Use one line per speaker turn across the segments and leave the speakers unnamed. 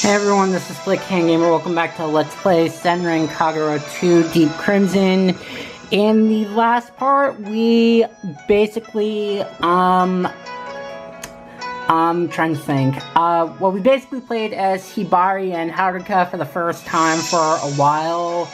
Hey everyone, this is Slick Hand Gamer. Welcome back to Let's Play Senran Kagura 2 Deep Crimson. In the last part, we basically, I'm trying to think. Well, we basically played as Hibari and Haruka for the first time for a while.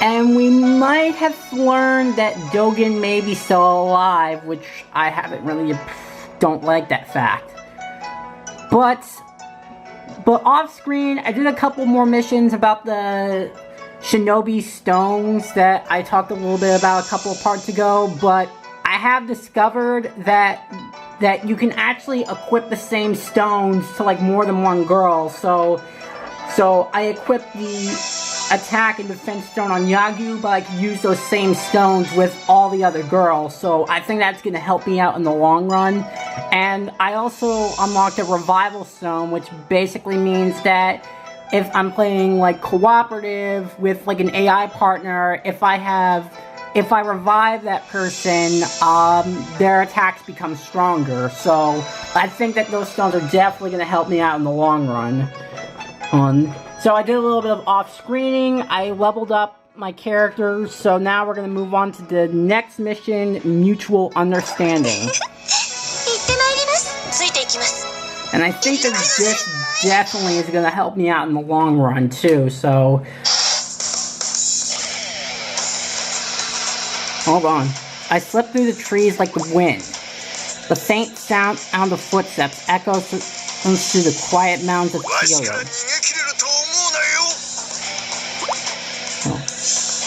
And we might have learned that Dogen may be still alive, which I haven't really, don't like that fact. But off screen, I did a couple more missions about the Shinobi Stones that I talked a little bit about a couple of parts ago, but I have discovered that you can actually equip the same stones to like more than one girl, so I equipped the attack and defense stone on Yagu, but I can use those same stones with all the other girls, so I think that's going to help me out in the long run. And I also unlocked a revival stone, which basically means that if I'm playing like cooperative with like an AI partner, if I revive that person, their attacks become stronger. So I think that those stones are definitely going to help me out in the long run. So I did a little bit of off-screening, I leveled up my characters, so now we're going to move on to the next mission, Mutual Understanding. And I think that this definitely is going to help me out in the long run, too, so... Hold on. I slipped through the trees like the wind. The faint sound of footsteps echoes through the quiet mountains of Kyoto.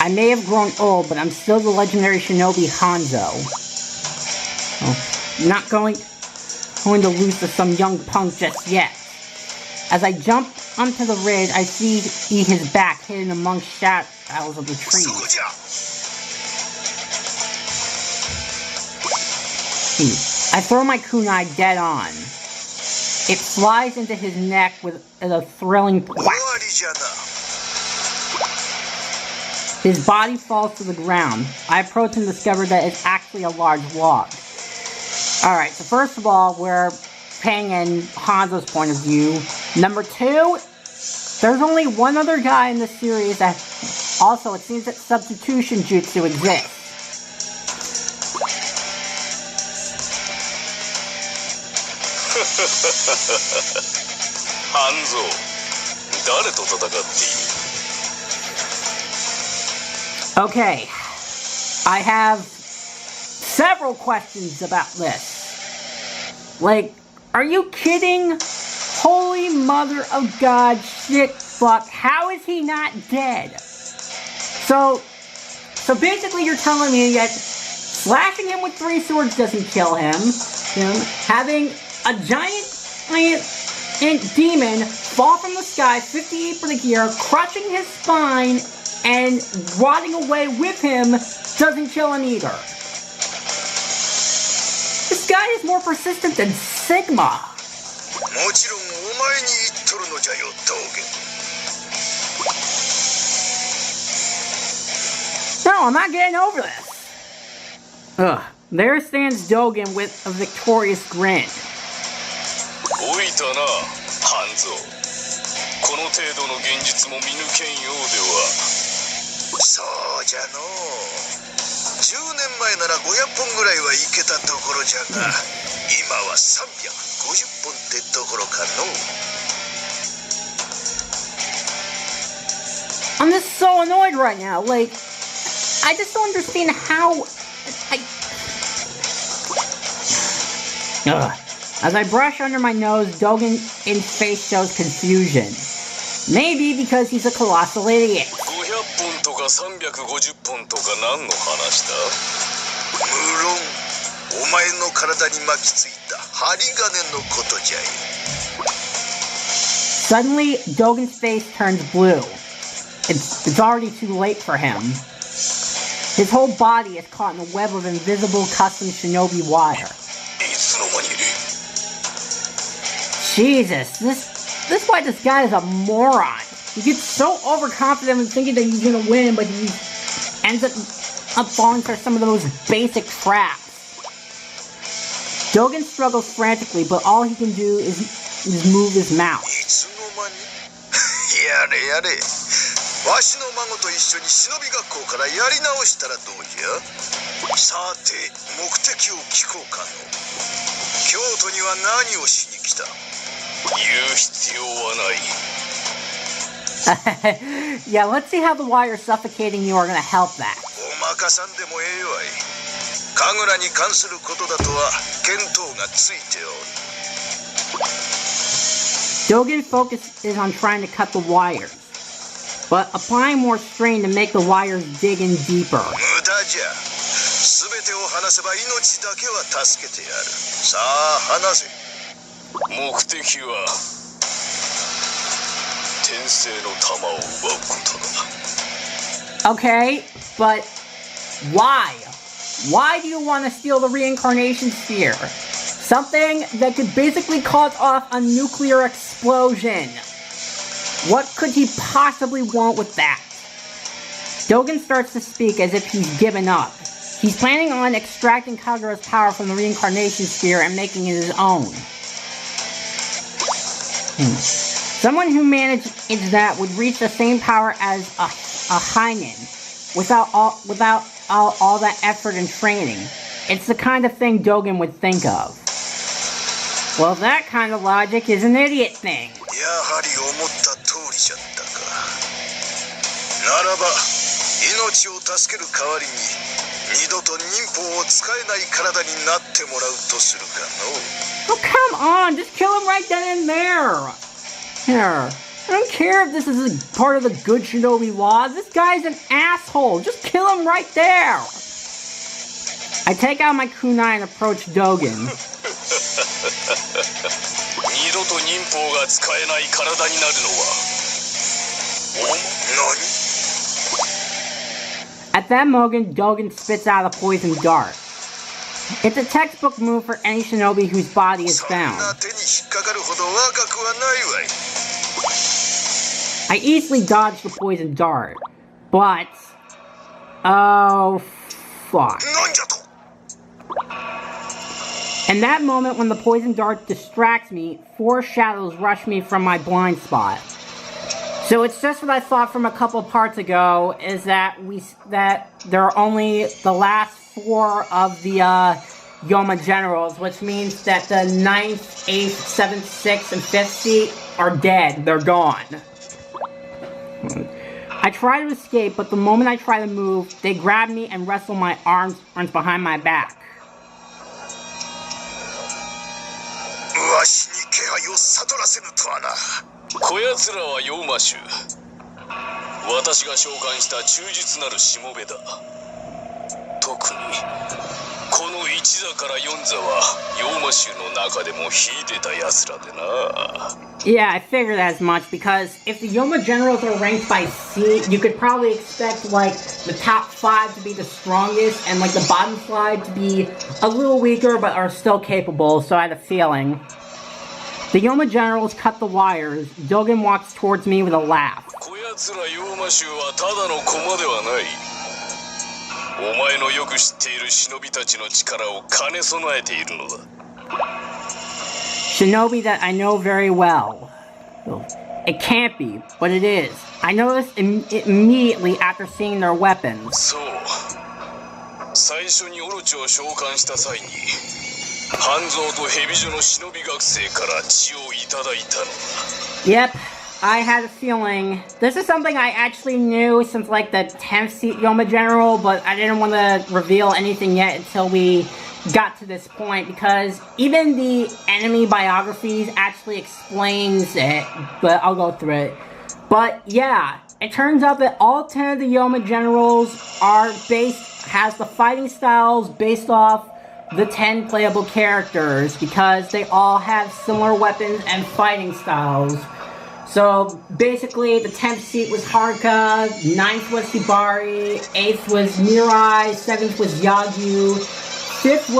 I may have grown old, but I'm still the legendary shinobi Hanzo. I'm not going to lose to some young punk just yet. As I jump onto the ridge, I see his back hidden among shadows of the trees. I throw my kunai dead on. It flies into his neck with a thrilling whack. His body falls to the ground. I approach and discover that it's actually a large log. Alright, so first of all, we're paying in Hanzo's point of view. Number two, there's only one other guy in this series that... Also, it seems that substitution jutsu exists.
Hanzo, 誰と戦っている?
Okay, I have several questions about this. Like, are you kidding? Holy mother of God, shit, fuck, how is he not dead? So basically you're telling me that slashing him with 3 swords doesn't kill him, having a giant demon fall from the sky, 58 for the gear, crushing his spine, and rotting away with him doesn't kill him either. This guy is more persistent than Sigma. No, I'm not getting over this. Ugh. There stands Dogen with a victorious grin.
おいたな、Hanzo。この程度の現実も見抜けんようでは。そうじゃの。10年前なら500本ぐらいはいけたところじゃが、今は350本ってところかの。
I'm just so annoyed right now. Like, I just don't understand how. As I brush under my nose, Dogen's face shows confusion. Maybe because he's a colossal idiot.
500本とか350本とか何の話だ? 無論、お前の体に巻きついた針金のことじゃい。
Suddenly, Dogen's face turns blue. It's already too late for him. His whole body is caught in a web of invisible custom shinobi wire. Jesus, this is why this guy is a moron. He gets so overconfident and thinking that he's gonna win, but he ends up falling for some of those basic traps. Dogen struggles frantically, but all he can do is move his mouth.
れやれ。わしの孫と一緒に忍び学校からやり直したらどうじゃ。さて目的を聞こうかの。京都には何をしに来た。言う必要はない。
Yeah, let's see how the wire suffocating you are gonna help that.
おまかさんでもええわい。神楽に関することだとは見当がついておる。
Dogen's focus is on trying to cut the wires, but applying more strain to make the wires dig in deeper.
無駄じゃ。すべてを話せば命だけは助けてやる。さあ話せ。目的は天聖の玉を奪うことだ。
Okay, but why? Why do you want to steal the reincarnation sphere? Something that could basically cause off a nuclear explosion. What could he possibly want with that? Dogen starts to speak as if he's given up. He's planning on extracting Kagura's power from the reincarnation sphere and making it his own. Someone who managed that would reach the same power as a Heinen without all that effort and training. It's the kind of thing Dogen would think of. Well, that kind of logic is an idiot thing.
やはり思った通りじゃったか。ならば命を助ける代わりに二度と忍法を使えない体になってもらうとするかの。
Oh, come on! Just kill him right then and there! Here, I don't care if this is a part of the good shinobi law. This guy's an asshole. Just kill him right there! I take out my kunai and approach Dogen.
二度と忍法が使えない体になるのは。何？
At that moment, Dogen spits out a poison dart. It's a textbook move for any shinobi whose body is found. I easily dodged the poison dart, but... oh, fuck. In that moment, when the poison dart distracts me, 4 shadows rush me from my blind spot. So it's just what I thought from a couple parts ago, is that there are only the last 4 of the Yoma Generals, which means that the 9th, 8th, 7th, 6th, and 5th seat are dead. They're gone. I try to escape, but the moment I try to move, they grab me and wrestle my arms behind my back.
わしに気配を悟らせぬとはな。こやつらはヨーマ衆。私が召喚した忠実なるしもべだ。特にこの一座から四座はヨーマ衆の中でも秀でた奴らでな。
Yeah, I figured as much, because if the Yoma Generals are ranked by seat, you could probably expect, like, the top 5 to be the strongest, and, like, the bottom 5 to be a little weaker, but are still capable, so I had a feeling. The Yoma Generals cut the wires. Dogen walks towards me with a laugh.
こやつらヨーマ衆はただの駒ではない。お前のよく知っている忍びたちの力を兼ね備えているのだ。
Shinobi that I know very well. It can't be, but it is. I noticed immediately after seeing their weapons.
そう。最初にオロチを召喚した際に、半蔵と蛇女の忍び学生から血をいただいたのだ。
Yep, I had a feeling. This is something I actually knew since like the 10th seat Yoma General, but I didn't want to reveal anything yet until we got to this point, because even the enemy biographies actually explains it, but I'll go through it. But yeah, it turns out that all 10 of the Yoma Generals has the fighting styles based off the 10 playable characters, because they all have similar weapons and fighting styles. So basically, the 10th seat was Haruka, 9th was Hibari, 8th was Mirai, 7th was Yagyu, 6th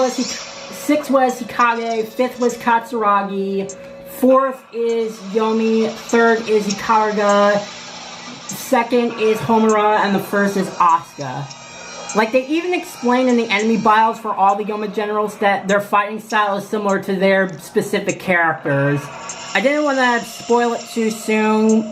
was Hikage, 5th was Katsuragi, 4th is Yomi, 3rd is Ikagura, 2nd is Homura, and the 1st is Asuka. Like, they even explain in the enemy bios for all the Yoma Generals that their fighting style is similar to their specific characters. I didn't want to spoil it too soon,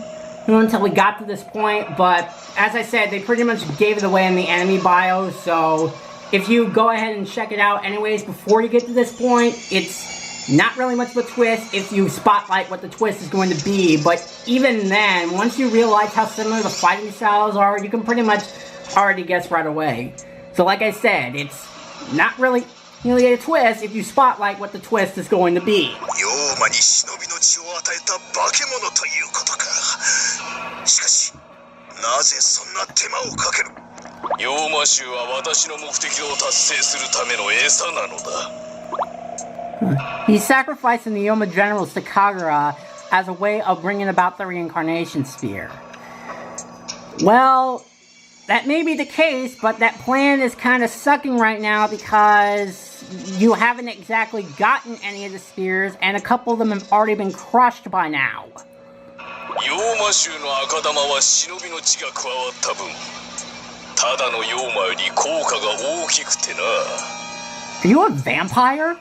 until we got to this point, but as I said, they pretty much gave it away in the enemy bio, so if you go ahead and check it out anyways before you get to this point, it's not really much of a twist if you spotlight what the twist is going to be, but even then, once you realize how similar the fighting styles are, you can pretty much already guess right away. So like I said, it's not really a twist if you spotlight what the twist is going to be.
Yoma に忍びの血を与えた化け物ということか。しかし、なぜそんな手間をかける？ヨーマ州は私の目的を達成するための餌なのだ。
He's sacrificing the Yoma Generals to Kagura as a way of bringing about the reincarnation sphere. Well, that may be the case, but that plan is kind of sucking right now because you haven't exactly gotten any of the spheres, and a couple of them have already been crushed by now.
ヨーマ州の赤玉は忍びの血が加わった分、ただのヨーマより効果が大きくてな。
Are you a vampire?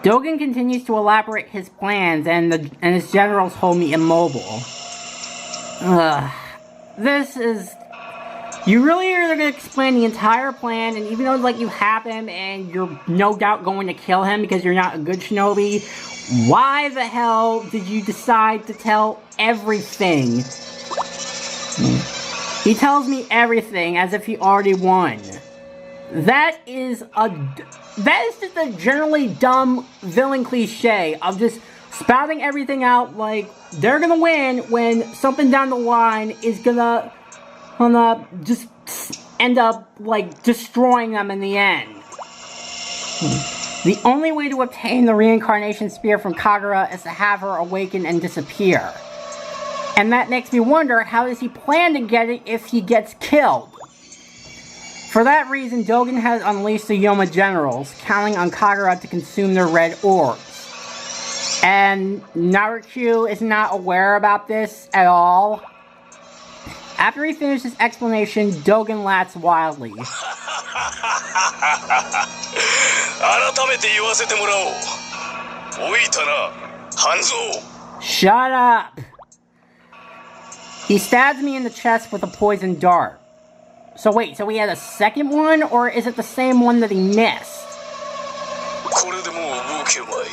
Dogen continues to elaborate his plans, and his generals hold me immobile. This is... You really are going to explain the entire plan, and even though like you have him and you're no doubt going to kill him because you're not a good shinobi, why the hell did you decide to tell everything? He tells me everything as if he already won. That is just a generally dumb villain cliche of just spouting everything out like they're gonna win when something down the line is gonna just end up like destroying them in the end. The only way to obtain the reincarnation spear from Kagura is to have her awaken and disappear. And that makes me wonder, how does he plan to get it if he gets killed? For that reason, Dogen has unleashed the Yoma Generals, counting on Kagura to consume their red orbs. And Naruto is not aware about this at all. After he finished his explanation, Dogen laughs wildly.
改めて言わせてもらおう。おいたな、半蔵。
Shut up! He stabs me in the chest with a poison dart. So wait, so he had a second one, or is it the same one that he missed?
これでもう動けまい。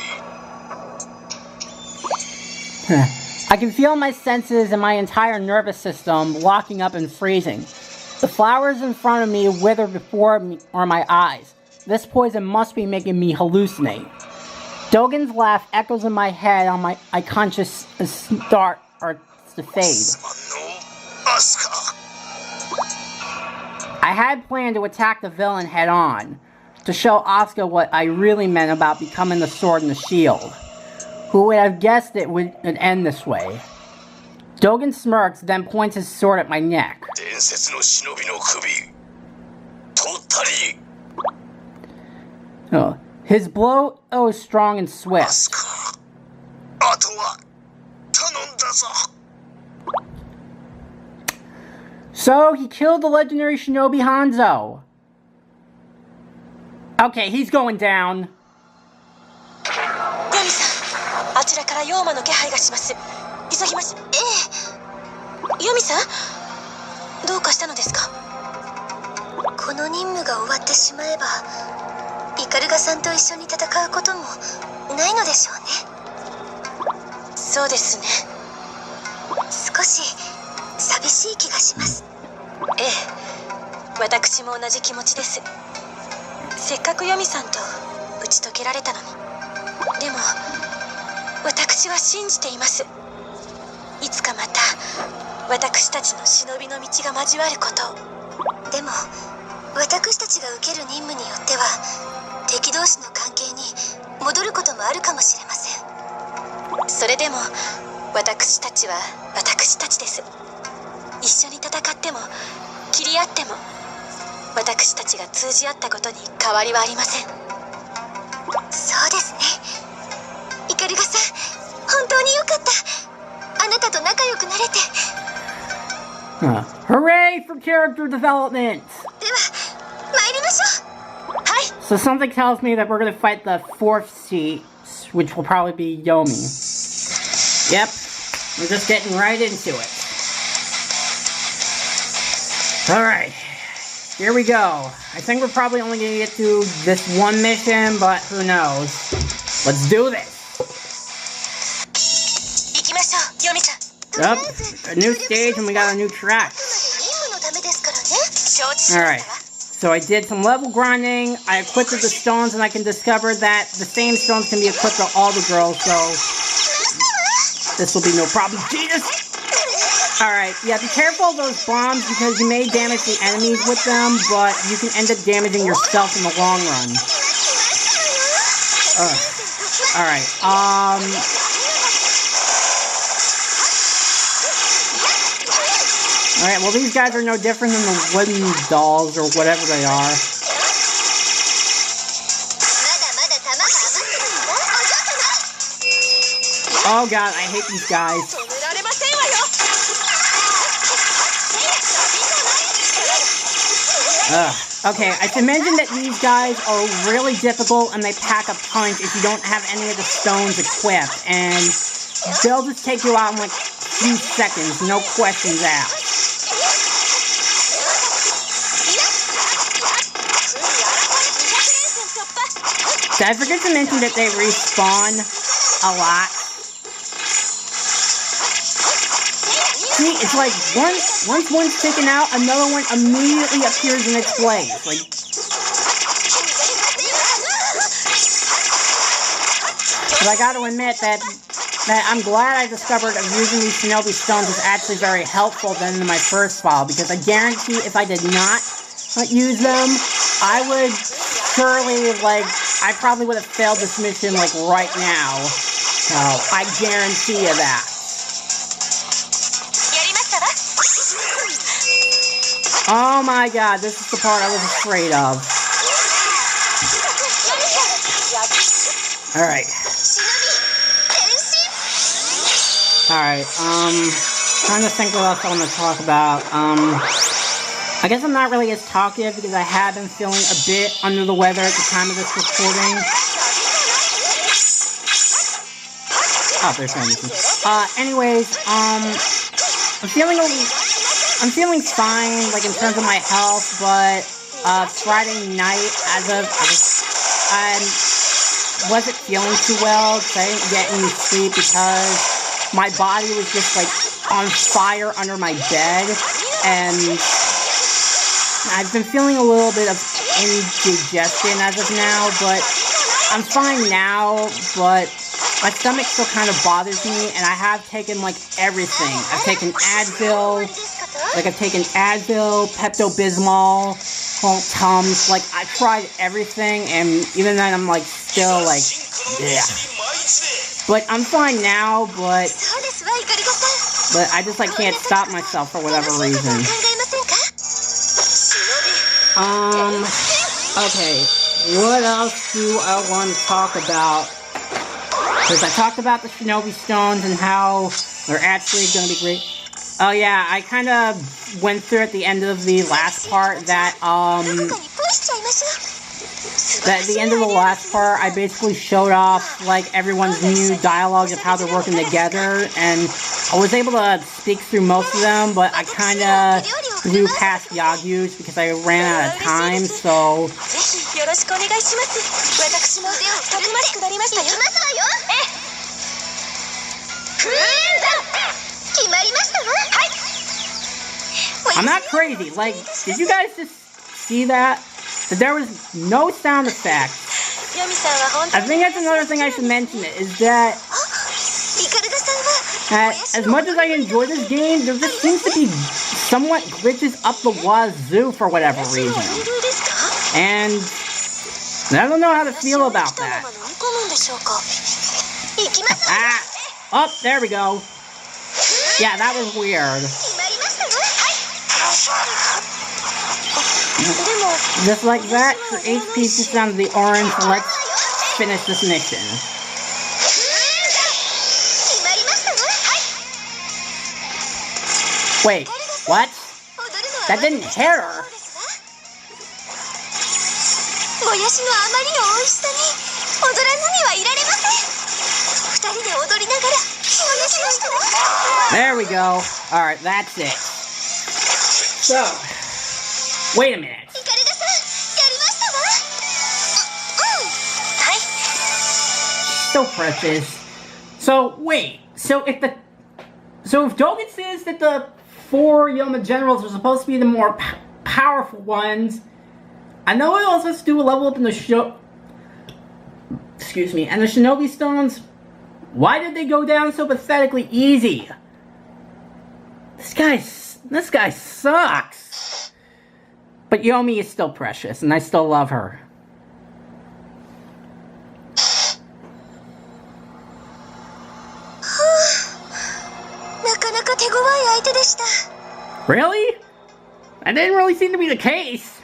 I can feel my senses and my entire nervous system locking up and freezing. The flowers in front of me wither before me or my eyes. This poison must be making me hallucinate. Dogen's laugh echoes in my head on my unconscious start or to fade. I had planned to attack the villain head on, to show Asuka what I really meant about becoming the sword and the shield. Who would have guessed it would end this way? Dogen smirks, then points his sword at my neck. Oh, his blow is strong and swift. So, he killed the legendary shinobi Hanzo. Okay, he's going down.
あちらからヨーマの気配がします。急ぎます。ヨミさん、どうかしたのですか？この任務が終わってしまえば、イカルガさんと一緒に戦うこともないのでしょうね。そうですね。少し寂しい気がします。私も同じ気持ちです。せっかくヨミさんと打ち解けられたのに。でも私は信じています。いつかまた私たちの忍びの道が交わることを。でも私たちが受ける任務によっては敵同士の関係に戻ることもあるかもしれません。それでも私たちは私たちです。一緒に戦っても切り合っても私たちが通じ合ったことに変わりはありません。そうですね。イカルガさん、本当によかった。あなたと仲良くなれて。
Hooray for character development!
では、参りましょう。はい。
So something tells me that we're going to fight the fourth seat, which will probably be Yomi. Yep, We're just getting right into it. Alright. Here we go. I think we're probably only gonna get through this one mission, but who knows. Let's do this! Yep, a new stage and we got a new track. Alright, so I did some level grinding, I equipped the stones, and I can discover that the same stones can be equipped to all the girls, so this will be no problem. Jesus! Alright, yeah, be careful of those bombs because you may damage the enemies with them, but you can end up damaging yourself in the long run. Alright, Alright, well these guys are no different than the wooden dolls or whatever they are. Oh god, I hate these guys. Okay, I should mention that these guys are really difficult and they pack a punch if you don't have any of the stones equipped. And they'll just take you out in like a few seconds, no questions asked. So I forget to mention that they respawn a lot. See, it's like once one's taken out, another one immediately appears in its place. Like, but I gotta admit that I'm glad I discovered that using these shinobi stones is actually very helpful than in my first file, because I guarantee if I did not use them, I would surely, like, I probably would have failed this mission, like, right now. So, I guarantee you that. Oh my god, this is the part I was afraid of. Alright. Alright, trying to think what else I want to talk about. I guess I'm not really as talkative because I have been feeling a bit under the weather at the time of this recording. Oh, there's anything. Anyways, I'm feeling fine, like, in terms of my health, but, Friday night, I wasn't feeling too well, because I didn't get any sleep, because my body was just, like, on fire under my bed, and I've been feeling a little bit of indigestion as of now, but I'm fine now, but my stomach still kind of bothers me, and I have taken, like, everything. I've taken Advil, Pepto-Bismol, Tums, like, I tried everything, and even then I'm, like, still, like, yeah. But I'm fine now, but I just, like, can't stop myself for whatever reason. Okay, what else do I want to talk about? Because I talked about the shinobi stones and how they're actually going to be great. Oh yeah, I kind of went through at the end of the last part that, at the end of the last part, I basically showed off, like, everyone's new dialogues of how they're working together, and I was able to speak through most of them, but I kind of blew past Yagyu's because I ran out of time, so... I'm not crazy, like, did you guys just see that? That there was no sound effect. I think that's another thing I should mention, is that as much as I enjoy this game, there just seems to be somewhat glitches up the wazoo for whatever reason. And I don't know how to feel about that. Oh, there we go. Yeah, that was weird. Just like that, your HP just down to the orange, so let's finish this mission. Wait, what? That didn't hit her! There we go. Alright, that's it. So, wait a minute. So precious. So, wait. So if Dogen says that the 4 Yoma Generals are supposed to be the more powerful ones, I know it also has to do a level up in the excuse me, and the Shinobi Stones, why did they go down so pathetically easy? This guy sucks. But Yomi is still precious, and I still love her. Really? That didn't really seem to be the case.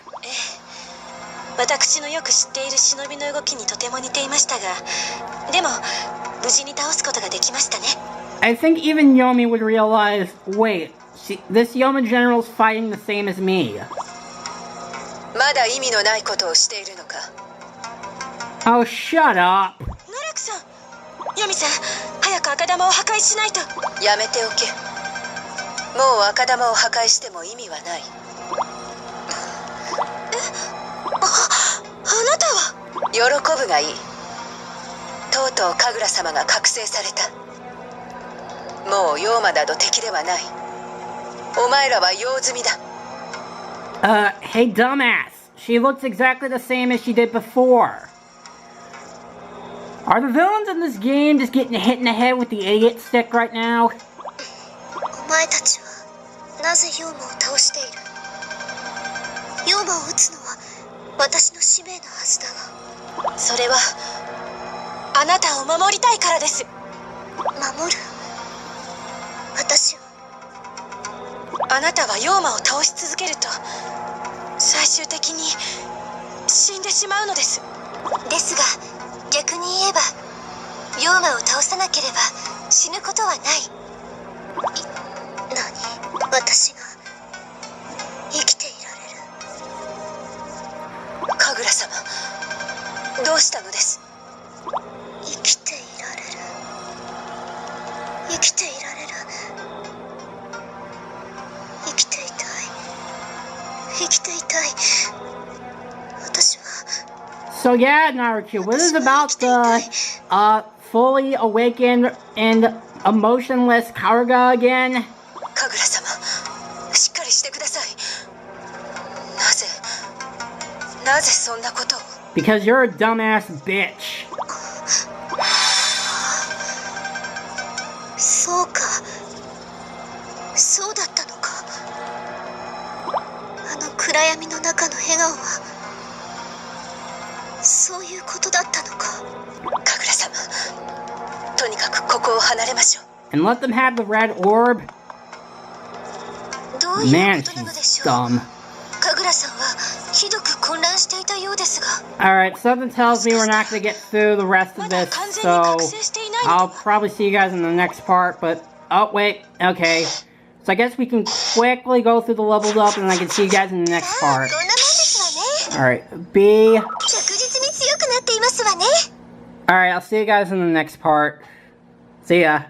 私のよく知っている忍びの動きにとても似ていましたが、でも無事に倒すことができましたね。
I think even Yomi would realize, wait, this Yoma General's fighting the same as me.
まだ意味のないことをしているのか。
Oh, shut up.
ナラクさん、ヨミさん、早く赤玉を破壊しないと。
やめておけ。もう赤玉を破壊しても意味はない。
あなたは。
喜ぶがいい。とうとう神楽様が覚醒された。もう妖魔など敵ではない。お前らは用済みだ。
Hey dumbass. She looks exactly the same as she did before. Are the villains in this game just getting hit in the head with the idiot stick right now?
お前たちはなぜ妖魔を倒している？妖魔を撃つのは私の使命のはずだが。それはあなたを守りたいからです。守る？私を？あなたは妖魔を倒し続けると最終的に死んでしまうのです。ですが逆に言えば妖魔を倒さなければ死ぬことはない。何？私が生きていられる？
神楽様、どうしたのです？
生きていられる。生きていられる。生きていたい。生きていたい。私は。
So yeah, Naruto, what is about the fully awakened and emotionless Karuga again?
神楽様、しっかりしてください。なぜそんなことを？
Because you're a dumbass bitch.
そうか。そうだったのか。あの暗闇の中の笑顔はそういうことだったのか。
神楽様、とにかくここを離れましょう。
And let them have the red orb?
どういう
Man,
ことなので
she's
しょう。
dumb.
神楽さんはひどく混乱していたようですが。
Alright, something tells me we're not going to get through the rest of this, so I'll probably see you guys in the next part, but... Oh, wait, okay. So I guess we can quickly go through the levels up and I can see you guys in the next part. Alright, B... Alright, I'll see you guys in the next part. See ya.